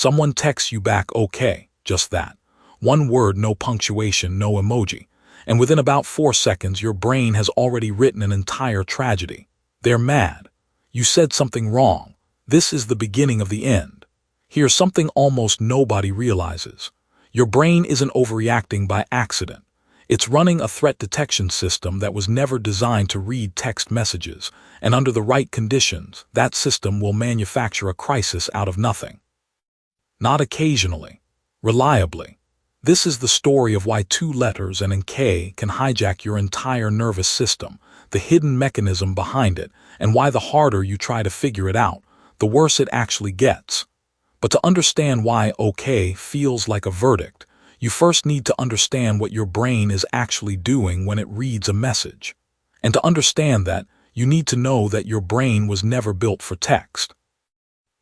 Someone texts you back, okay, just that. One word, no punctuation, no emoji. And within about 4 seconds, your brain has already written an entire tragedy. They're mad. You said something wrong. This is the beginning of the end. Here's something almost nobody realizes. Your brain isn't overreacting by accident. It's running a threat detection system that was never designed to read text messages, and under the right conditions, that system will manufacture a crisis out of nothing. Not occasionally, reliably. This is the story of why 2 letters and an K can hijack your entire nervous system, the hidden mechanism behind it, and why the harder you try to figure it out, the worse it actually gets. But to understand why okay feels like a verdict, you first need to understand what your brain is actually doing when it reads a message. And to understand that, you need to know that your brain was never built for text.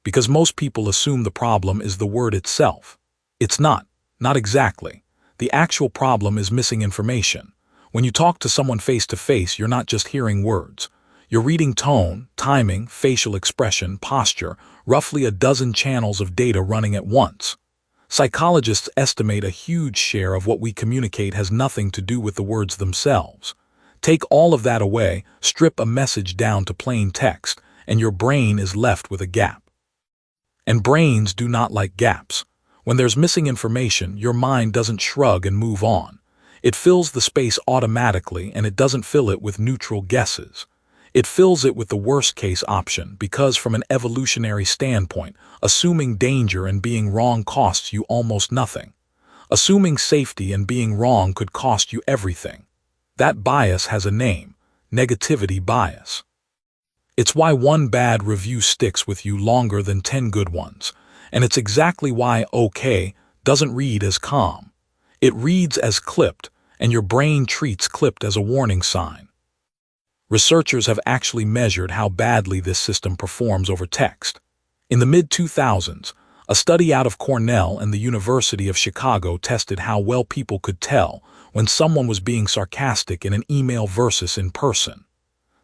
Because most people assume the problem is the word itself. It's not. Not exactly. The actual problem is missing information. When you talk to someone face to face, you're not just hearing words. You're reading tone, timing, facial expression, posture, roughly a dozen channels of data running at once. Psychologists estimate a huge share of what we communicate has nothing to do with the words themselves. Take all of that away, strip a message down to plain text, and your brain is left with a gap. And brains do not like gaps. When there's missing information, your mind doesn't shrug and move on. It fills the space automatically, and it doesn't fill it with neutral guesses. It fills it with the worst-case option because, from an evolutionary standpoint, assuming danger and being wrong costs you almost nothing. Assuming safety and being wrong could cost you everything. That bias has a name: negativity bias. It's why one bad review sticks with you longer than 10 good ones. And it's exactly why okay doesn't read as calm. It reads as clipped, and your brain treats clipped as a warning sign. Researchers have actually measured how badly this system performs over text. In the mid-2000s, a study out of Cornell and the University of Chicago tested how well people could tell when someone was being sarcastic in an email versus in person.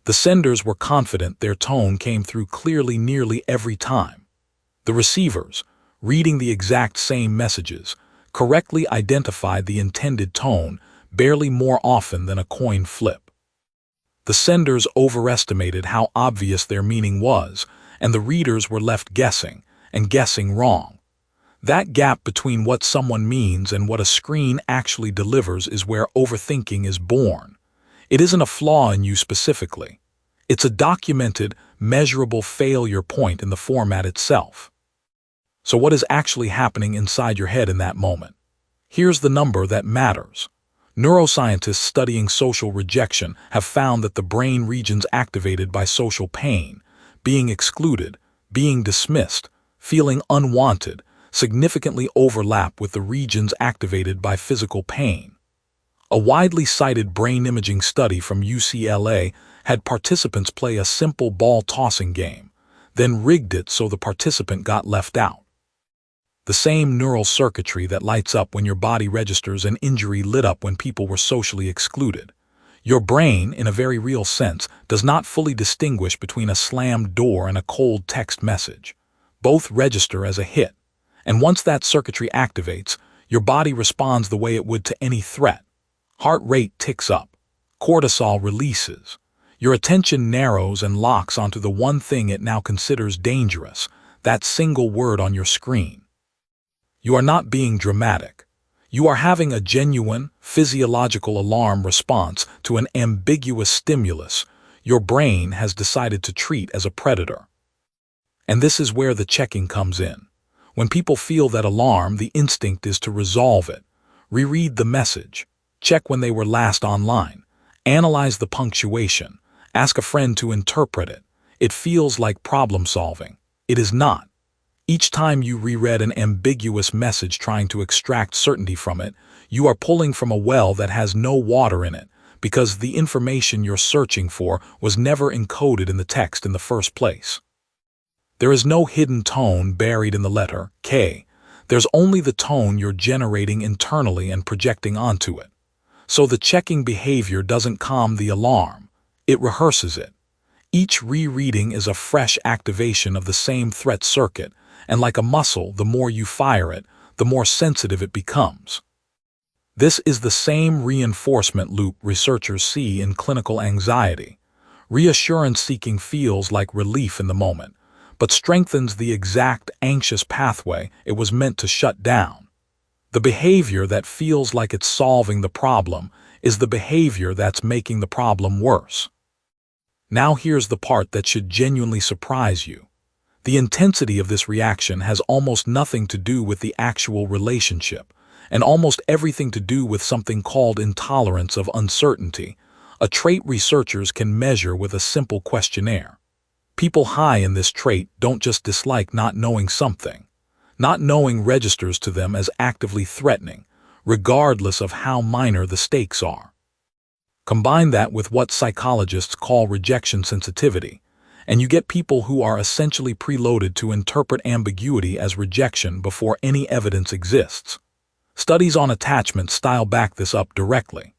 The senders were confident their tone came through clearly nearly every time. The receivers, reading the exact same messages, correctly identified the intended tone barely more often than a coin flip. The senders overestimated how obvious their meaning was, and the readers were left guessing, and guessing wrong. That gap between what someone means and what a screen actually delivers is where overthinking is born. It isn't a flaw in you specifically. It's a documented, measurable failure point in the format itself. So what is actually happening inside your head in that moment? Here's the number that matters. Neuroscientists studying social rejection have found that the brain regions activated by social pain, being excluded, being dismissed, feeling unwanted, significantly overlap with the regions activated by physical pain. A widely cited brain imaging study from UCLA had participants play a simple ball tossing game, then rigged it so the participant got left out. The same neural circuitry that lights up when your body registers an injury lit up when people were socially excluded. Your brain, in a very real sense, does not fully distinguish between a slammed door and a cold text message. Both register as a hit, and once that circuitry activates, your body responds the way it would to any threat. Heart rate ticks up. Cortisol releases. Your attention narrows and locks onto the one thing it now considers dangerous, that single word on your screen. You are not being dramatic. You are having a genuine, physiological alarm response to an ambiguous stimulus your brain has decided to treat as a predator. And this is where the checking comes in. When people feel that alarm, the instinct is to resolve it. Reread the message. Check when they were last online. Analyze the punctuation. Ask a friend to interpret it. It feels like problem solving. It is not. Each time you reread an ambiguous message trying to extract certainty from it, you are pulling from a well that has no water in it, because the information you're searching for was never encoded in the text in the first place. There is no hidden tone buried in the letter K. There's only the tone you're generating internally and projecting onto it. So the checking behavior doesn't calm the alarm. It rehearses it. Each rereading is a fresh activation of the same threat circuit, and like a muscle, the more you fire it, the more sensitive it becomes. This is the same reinforcement loop researchers see in clinical anxiety. Reassurance-seeking feels like relief in the moment, but strengthens the exact anxious pathway it was meant to shut down. The behavior that feels like it's solving the problem is the behavior that's making the problem worse. Now here's the part that should genuinely surprise you. The intensity of this reaction has almost nothing to do with the actual relationship, and almost everything to do with something called intolerance of uncertainty, a trait researchers can measure with a simple questionnaire. People high in this trait don't just dislike not knowing something. Not knowing registers to them as actively threatening, regardless of how minor the stakes are. Combine that with what psychologists call rejection sensitivity, and you get people who are essentially preloaded to interpret ambiguity as rejection before any evidence exists. Studies on attachment style back this up directly.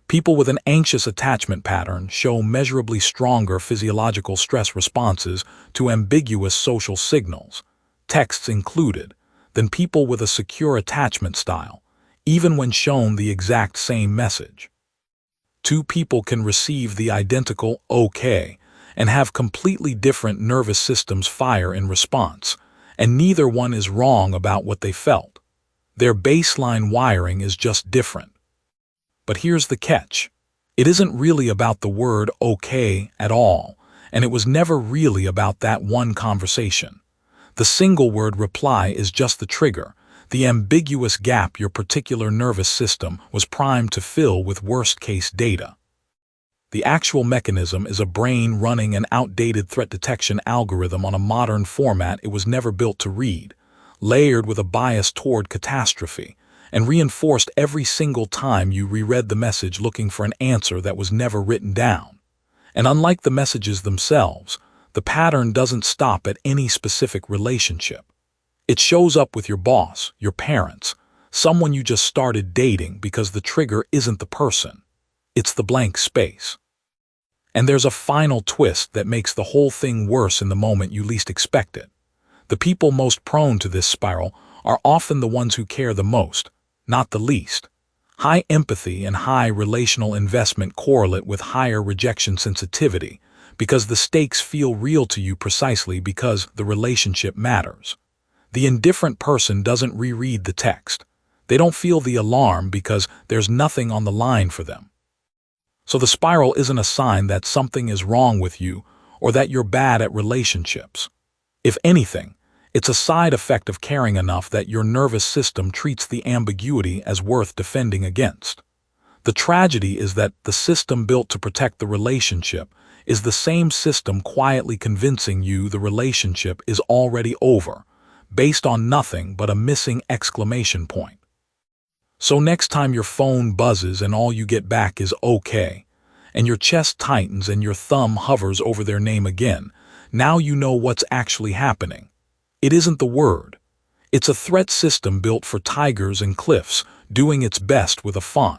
People with an anxious attachment pattern show measurably stronger physiological stress responses to ambiguous social signals, texts included, than people with a secure attachment style, even when shown the exact same message. Two people can receive the identical "okay" and have completely different nervous systems fire in response, and neither one is wrong about what they felt. Their baseline wiring is just different. But here's the catch. It isn't really about the word "okay" at all, and it was never really about that one conversation. The single-word reply is just the trigger, the ambiguous gap your particular nervous system was primed to fill with worst-case data. The actual mechanism is a brain running an outdated threat detection algorithm on a modern format it was never built to read, layered with a bias toward catastrophe, and reinforced every single time you reread the message looking for an answer that was never written down. And unlike the messages themselves, the pattern doesn't stop at any specific relationship. It shows up with your boss, your parents, someone you just started dating because the trigger isn't the person. It's the blank space. And there's a final twist that makes the whole thing worse in the moment you least expect it. The people most prone to this spiral are often the ones who care the most, not the least. High empathy and high relational investment correlate with higher rejection sensitivity because the stakes feel real to you precisely because the relationship matters. The indifferent person doesn't reread the text. They don't feel the alarm because there's nothing on the line for them. So the spiral isn't a sign that something is wrong with you or that you're bad at relationships. If anything, it's a side effect of caring enough that your nervous system treats the ambiguity as worth defending against. The tragedy is that the system built to protect the relationship is the same system quietly convincing you the relationship is already over, based on nothing but a missing exclamation point. So next time your phone buzzes and all you get back is "okay," and your chest tightens and your thumb hovers over their name again, now you know what's actually happening. It isn't the word. It's a threat system built for tigers and cliffs, doing its best with a font.